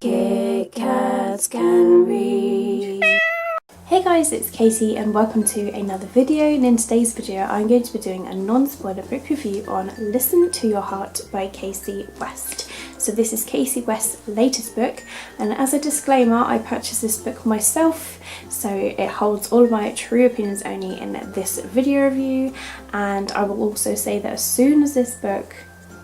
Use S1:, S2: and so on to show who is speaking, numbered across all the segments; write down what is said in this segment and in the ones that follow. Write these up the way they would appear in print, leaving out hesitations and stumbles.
S1: Kit Kats can read. Hey guys, it's Kasie and welcome to another video, and in today's video I'm going to be doing a non-spoiler book review on Listen to Your Heart by Kasie West. So this is Kasie West's latest book, and as a disclaimer, I purchased this book myself, so it holds all of my true opinions only in this video review. And I will also say that as soon as this book,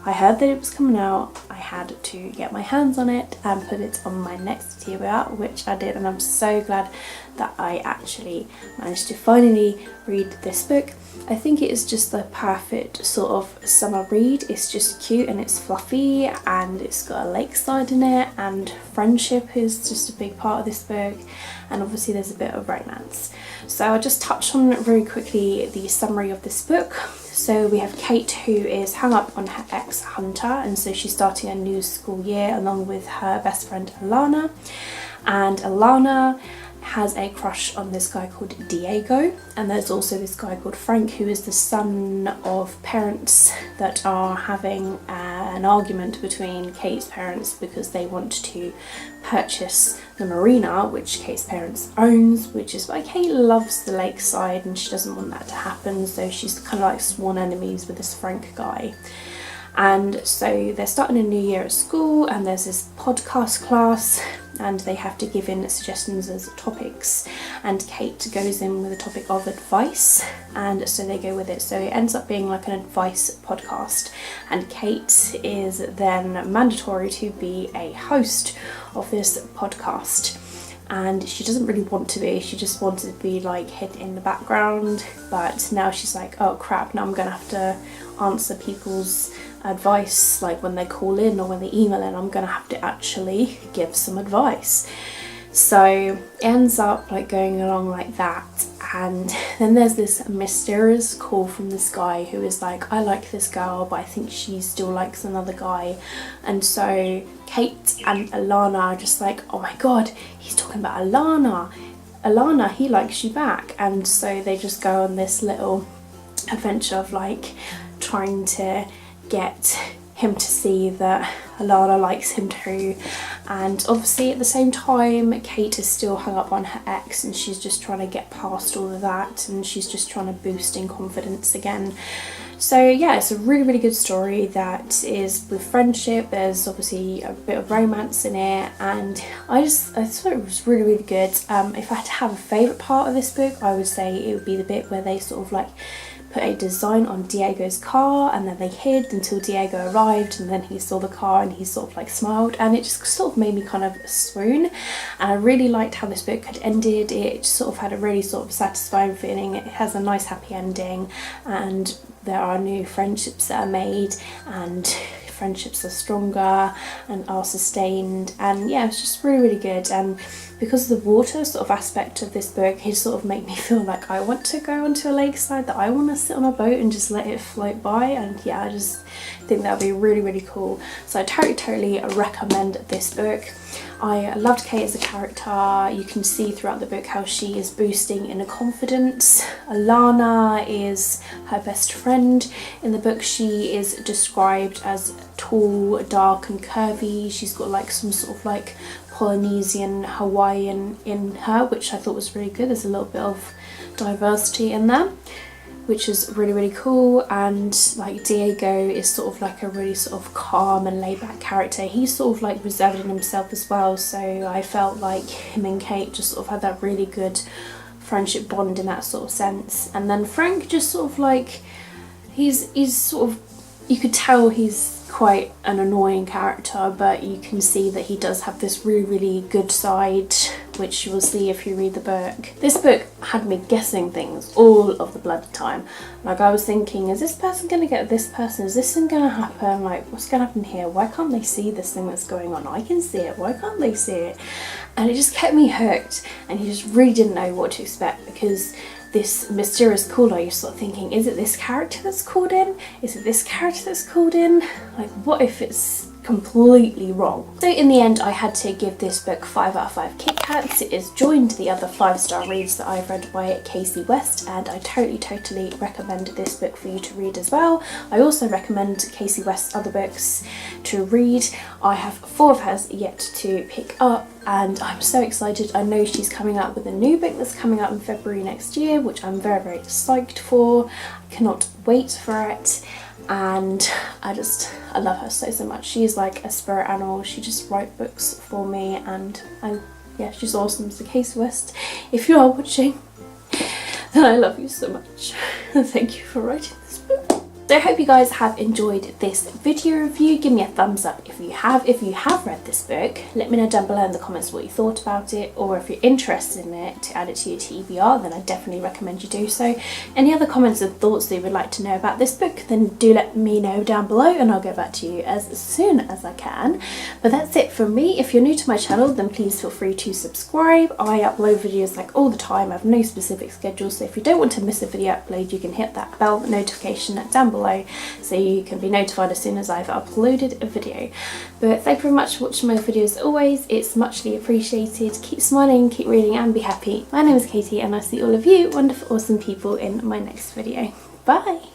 S1: I heard that it was coming out, I had to get my hands on it and put it on my next TBR, which I did, and I'm so glad that I actually managed to finally read this book. I think it is just the perfect sort of summer read. It's just cute and it's fluffy and it's got a lakeside in it, and friendship is just a big part of this book, and obviously there's a bit of romance. So I'll just touch on very quickly the summary of this book. So we have Kate, who is hung up on her ex Hunter, and so she's starting a new school year along with her best friend Alana, and Alana has a crush on this guy called Diego, and there's also this guy called Frank, who is the son of parents that are having an argument between Kate's parents because they want to purchase the marina, which Kate's parents owns, which is why Kate loves the lakeside and she doesn't want that to happen, so she's kind of like sworn enemies with this Frank guy. And so they're starting a new year at school, and there's this podcast class and they have to give in suggestions as topics, and Kate goes in with a topic of advice, and so they go with it. So it ends up being like an advice podcast, and Kate is then mandatory to be a host of this podcast. And she doesn't really want to be, she just wanted to be like hid in the background, but now she's like, oh crap, now I'm gonna have to answer people's advice, like when they call in or when they email in, I'm gonna have to actually give some advice. So it ends up like going along like that, and then there's this mysterious call from this guy who is like, I like this girl but I think she still likes another guy. And so Kate and Alana are just like, oh my god, he's talking about Alana, he likes you back. And so they just go on this little adventure of like trying to get him to see that Alana likes him too. And obviously at the same time, Kate is still hung up on her ex, and she's just trying to get past all of that, and she's just trying to boost in confidence again. So yeah, it's a really good story that is with friendship. There's obviously a bit of romance in it, and I thought it was really good. If I had to have a favourite part of this book, I would say it would be the bit where they sort of like put a design on Diego's car, and then they hid until Diego arrived, and then he saw the car and he sort of like smiled, and it just sort of made me kind of swoon. And I really liked how this book had ended. It just sort of had a really sort of satisfying feeling. It has a nice happy ending, and there are new friendships that are made, and friendships are stronger and are sustained, and yeah, it's just really good. And because of the water sort of aspect of this book, it sort of made me feel like I want to go onto a lakeside, that I want to sit on a boat and just let it float by. And yeah, I just think that would be really cool. So I totally recommend this book. I loved Kate as a character. You can see throughout the book how she is boosting in confidence. Alana is her best friend. In the book, she is described as tall, dark and curvy. She's got like some sort of like Polynesian, Hawaiian in her, which I thought was really good. There's a little bit of diversity in there, which is really cool. And like Diego is sort of like a really sort of calm and laid back character. He's sort of like reserved in himself as well, so I felt like him and Kate just sort of had that really good friendship bond in that sort of sense. And then Frank just sort of like, he's sort of, you could tell he's quite an annoying character, but you can see that he does have this really good side, which you will see if you read the book. This book had me guessing things all of the bloody time. Like I was thinking, is this person gonna get this person? Is this thing gonna happen? Like, what's gonna happen here? Why can't they see this thing that's going on? I can see it. Why can't they see it? And it just kept me hooked, and you just really didn't know what to expect, because this mysterious caller, you're sort of thinking, is it this character that's called in? Is it this character that's called in? Like, what if it's completely wrong. So in the end I had to give this book 5 out of 5 Kit Kats. It has joined the other 5-star reads that I've read by Kasie West, and I totally recommend this book for you to read as well. I also recommend Kasie West's other books to read. I have 4 of hers yet to pick up, and I'm so excited. I know she's coming out with a new book that's coming out in February next year, which I'm very psyched for. I cannot wait for it. And I love her so much. She's like a spirit animal. She just writes books for me, and yeah, she's awesome. So Kasie West, if you are watching, then I love you so much. And thank you for writing this book. So I hope you guys have enjoyed this video review. Give me a thumbs up if you have. If you have read this book, let me know down below in the comments what you thought about it, or if you're interested in it to add it to your TBR, then I definitely recommend you do so. Any other comments and thoughts that you would like to know about this book, then do let me know down below and I'll get back to you as soon as I can. But that's it from me. If you're new to my channel, then please feel free to subscribe. I upload videos like all the time. I have no specific schedule, so if you don't want to miss a video upload, you can hit that bell notification down below so you can be notified as soon as I've uploaded a video. But thank you very much for watching my videos always. It's muchly appreciated. Keep smiling, keep reading and be happy. My name is Katie and I'll see all of you wonderful awesome people in my next video. Bye!